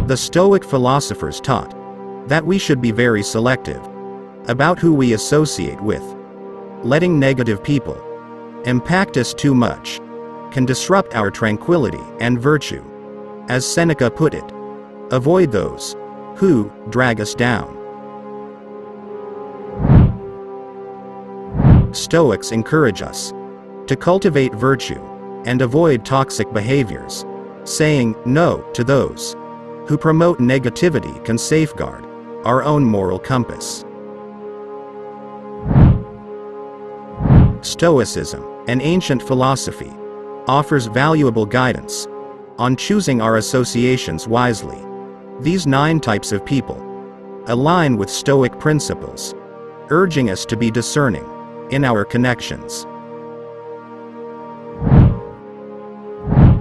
The Stoic philosophers taught that we should be very selective about who we associate with. Letting negative people impact us too much can disrupt our tranquility and virtue. As Seneca put it, avoid those who drag us down. Stoics encourage us to cultivate virtue and avoid toxic behaviors. Saying no to those who promote negativity can safeguard our own moral compass. Stoicism, an ancient philosophy, offers valuable guidance on choosing our associations wisely. These 9 types of people align with Stoic principles, urging us to be discerning in our connections.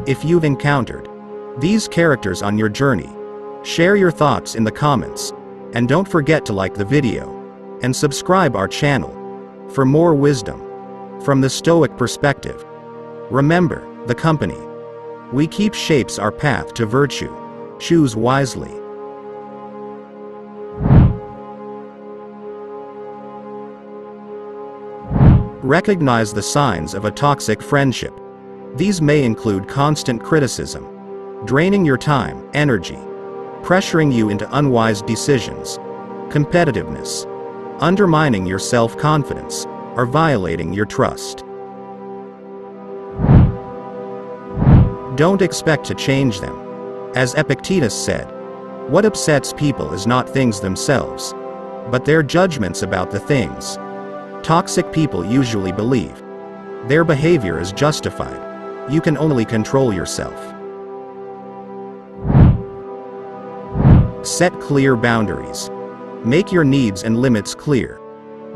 If you've encountered these characters on your journey, share your thoughts in the comments, and don't forget to like the video and subscribe our channel for more wisdom from the Stoic perspective. Remember, the company we keep shapes our path to virtue. Choose wisely. Recognize the signs of a toxic friendship. These may include constant criticism, draining your time, energy, pressuring you into unwise decisions, competitiveness, undermining your self-confidence, or violating your trust. Don't expect to change them. As Epictetus said, what upsets people is not things themselves, but their judgments about the things. Toxic people usually believe their behavior is justified. You can only control yourself. Set clear boundaries. Make your needs and limits clear,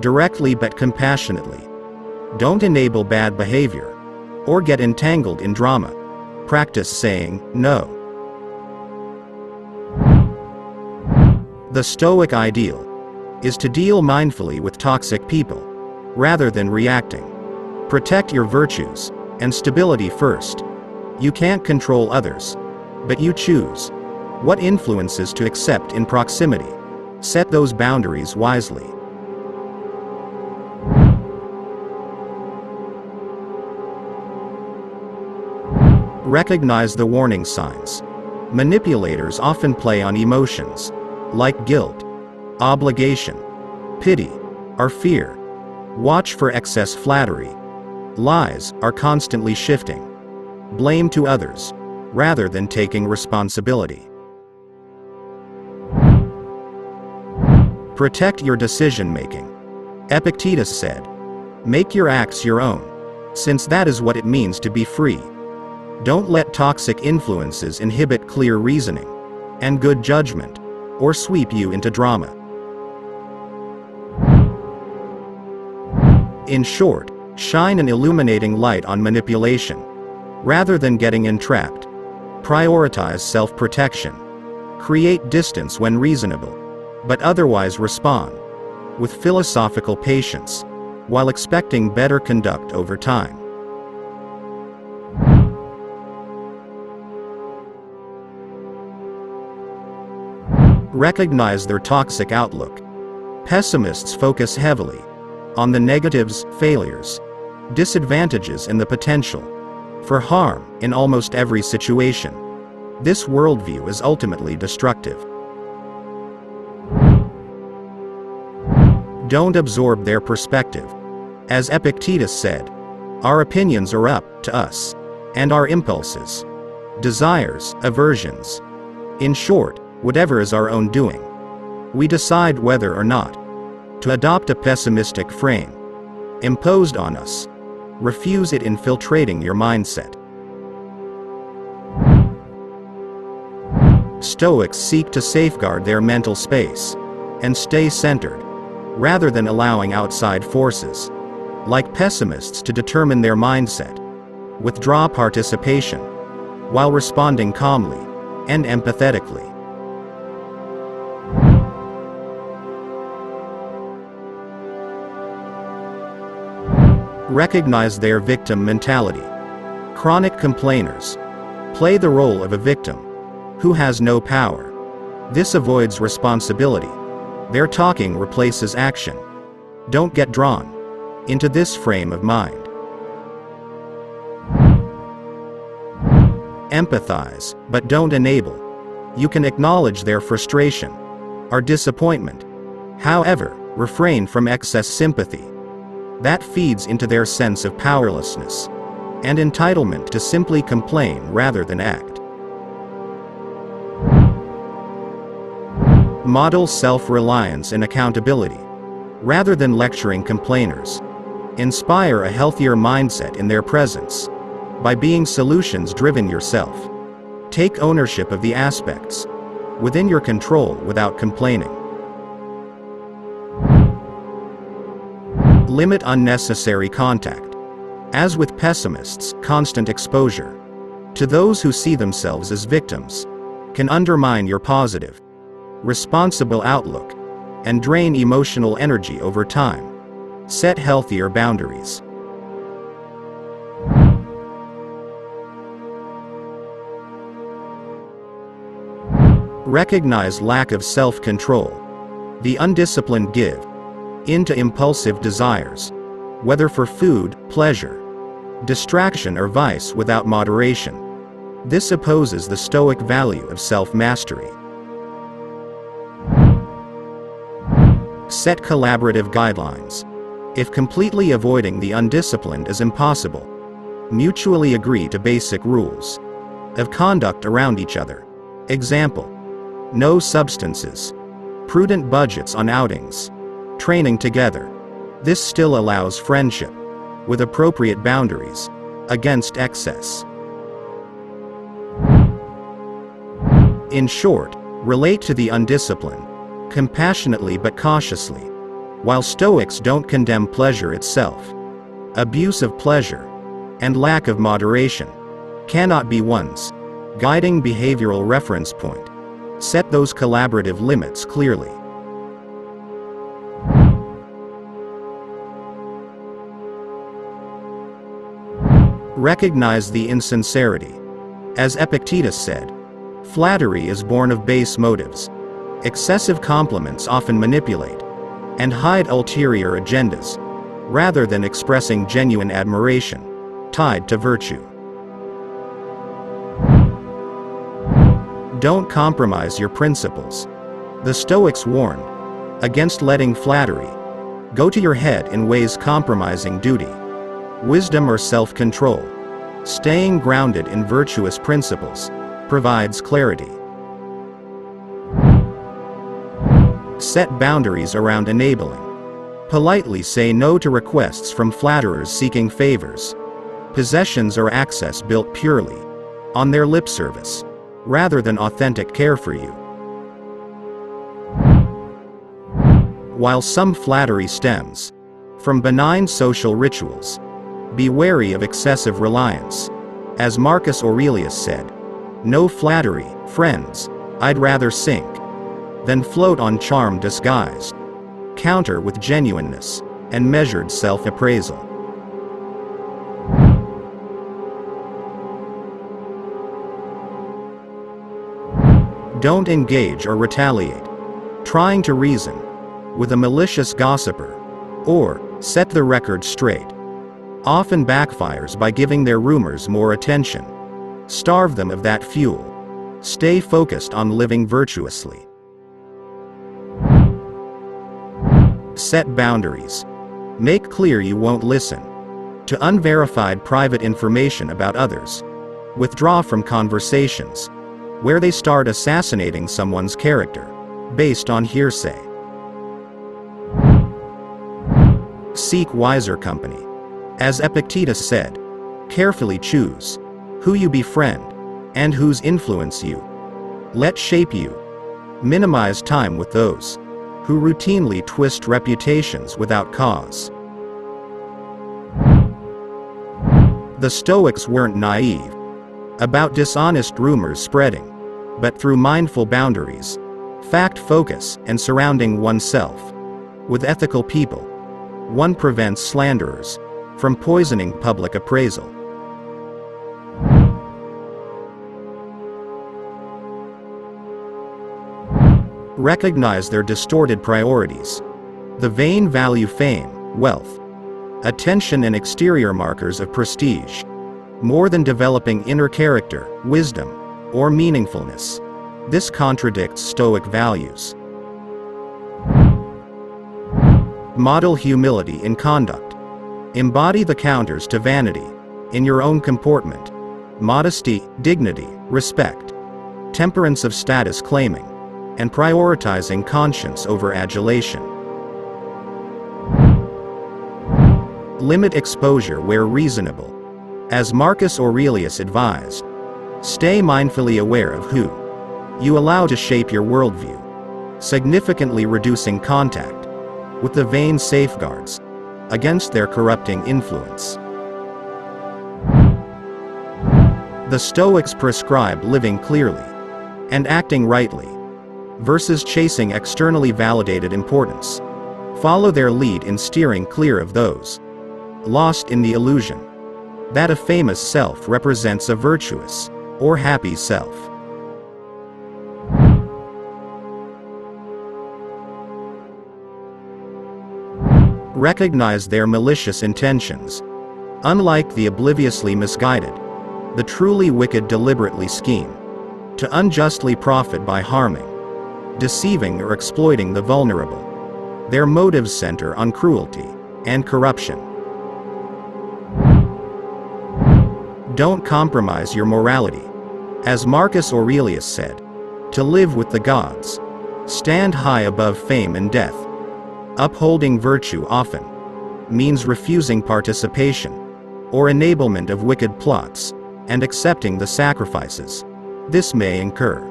directly but compassionately. Don't enable bad behavior or get entangled in drama. Practice saying no. The Stoic ideal is to deal mindfully with toxic people, rather than reacting. Protect your virtues and stability first. You can't control others, but you choose what influences to accept in proximity. Set those boundaries wisely. Recognize the warning signs. Manipulators often play on emotions like guilt, obligation, pity, or fear. Watch for excess flattery. Lies are constantly shifting blame to others, rather than taking responsibility. Protect your decision-making. Epictetus said, "Make your acts your own, since that is what it means to be free." Don't let toxic influences inhibit clear reasoning and good judgment, or sweep you into drama. In short, shine an illuminating light on manipulation, rather than getting entrapped. Prioritize self-protection. Create distance when reasonable, but otherwise respond with philosophical patience, while expecting better conduct over time. Recognize their toxic outlook. Pessimists focus heavily on the negatives, failures, disadvantages, and the potential for harm in almost every situation. This worldview is ultimately destructive. Don't absorb their perspective. As Epictetus said, our opinions are up to us, and our impulses, desires, aversions. In short, whatever is our own doing, we decide whether or not to adopt a pessimistic frame imposed on us. Refuse it infiltrating your mindset. Stoics seek to safeguard their mental space and stay centered, rather than allowing outside forces, like pessimists, to determine their mindset. Withdraw participation, while responding calmly and empathetically. Recognize their victim mentality. Chronic complainers play the role of a victim who has no power This avoids responsibility. Their talking replaces action. Don't get drawn into this frame of mind. Empathize, but don't enable. You can acknowledge their frustration or disappointment. However, refrain from excess sympathy. That feeds into their sense of powerlessness and entitlement to simply complain rather than act. Model self-reliance and accountability. Rather than lecturing complainers, inspire a healthier mindset in their presence by being solutions-driven yourself. Take ownership of the aspects within your control without complaining. Limit unnecessary contact. As with pessimists, constant exposure to those who see themselves as victims can undermine your positive, responsible outlook and drain emotional energy over time. Set healthier boundaries. Recognize lack of self-control. The undisciplined give in to impulsive desires, whether for food, pleasure, distraction or vice without moderation. This opposes the Stoic value of self-mastery. Set collaborative guidelines. If completely avoiding the undisciplined is impossible, mutually agree to basic rules of conduct around each other. Example: no substances, prudent budgets on outings, training together. This still allows friendship, with appropriate boundaries, against excess. In short, relate to the undisciplined, compassionately but cautiously. While Stoics don't condemn pleasure itself, abuse of pleasure, and lack of moderation cannot be one's guiding behavioral reference point. Set those collaborative limits clearly. Recognize the insincerity. As Epictetus said, flattery is born of base motives. Excessive compliments often manipulate and hide ulterior agendas, rather than expressing genuine admiration tied to virtue. Don't compromise your principles. The Stoics warned against letting flattery go to your head in ways compromising duty, wisdom or self-control. Staying grounded in virtuous principles provides clarity. Set boundaries around enabling. Politely say no to requests from flatterers seeking favors, possessions or access built purely on their lip service, rather than authentic care for you. While some flattery stems from benign social rituals, be wary of excessive reliance. As Marcus Aurelius said, "No flattery, friends, I'd rather sink than float on charm disguised." Counter with genuineness and measured self-appraisal. Don't engage or retaliate. Trying to reason with a malicious gossiper or set the record straight often backfires by giving their rumors more attention. Starve them of that fuel. Stay focused on living virtuously. Set boundaries. Make clear you won't listen to unverified private information about others. Withdraw from conversations where they start assassinating someone's character based on hearsay. Seek wiser company. As Epictetus said, carefully choose who you befriend and whose influence you let shape you. Minimize time with those who routinely twist reputations without cause. The Stoics weren't naive about dishonest rumors spreading, but through mindful boundaries, fact focus, and surrounding oneself with ethical people, one prevents slanderers from poisoning public appraisal. Recognize their distorted priorities. The vain value fame, wealth, attention, and exterior markers of prestige, more than developing inner character, wisdom, or meaningfulness. This contradicts Stoic values. Model humility in conduct. Embody the counters to vanity in your own comportment. Modesty, dignity, respect, temperance of status claiming, and prioritizing conscience over adulation. Limit exposure where reasonable. As Marcus Aurelius advised, stay mindfully aware of who you allow to shape your worldview, significantly reducing contact with the vain safeguards against their corrupting influence. The Stoics prescribe living clearly and acting rightly versus chasing externally validated importance. Follow their lead in steering clear of those lost in the illusion that a famous self represents a virtuous or happy self. Recognize their malicious intentions. Unlike the obliviously misguided, the truly wicked deliberately scheme to unjustly profit by harming, deceiving, or exploiting the vulnerable. Their motives center on cruelty and corruption. Don't compromise your morality. As Marcus Aurelius said, to live with the gods, stand high above fame and death. Upholding virtue often means refusing participation or enablement of wicked plots and accepting the sacrifices this may incur.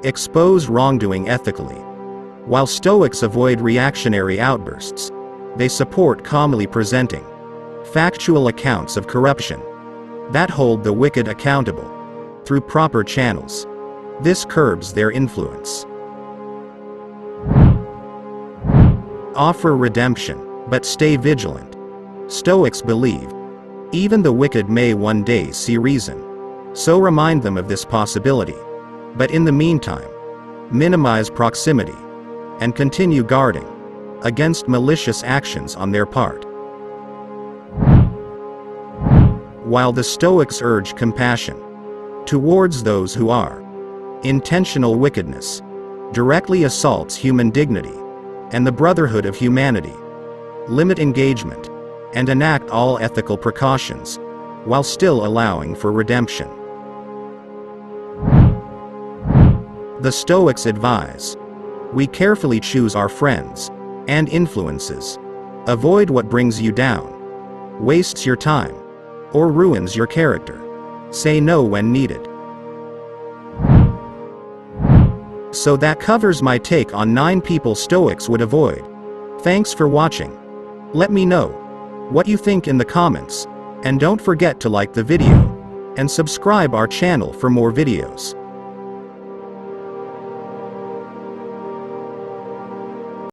Expose wrongdoing ethically. While Stoics avoid reactionary outbursts, they support calmly presenting factual accounts of corruption that hold the wicked accountable through proper channels. This curbs their influence. Offer redemption, but stay vigilant. Stoics believe even the wicked may one day see reason, so remind them of this possibility. But in the meantime, minimize proximity and continue guarding against malicious actions on their part. While the Stoics urge compassion towards those who are, intentional wickedness directly assaults human dignity and the brotherhood of humanity. Limit engagement and enact all ethical precautions while still allowing for redemption. The Stoics advise we carefully choose our friends and influences. Avoid what brings you down, wastes your time, or ruins your character. Say no when needed. So that covers my take on 9 people Stoics would avoid. Thanks for watching. Let me know what you think in the comments, and don't forget to like the video and subscribe our channel for more videos.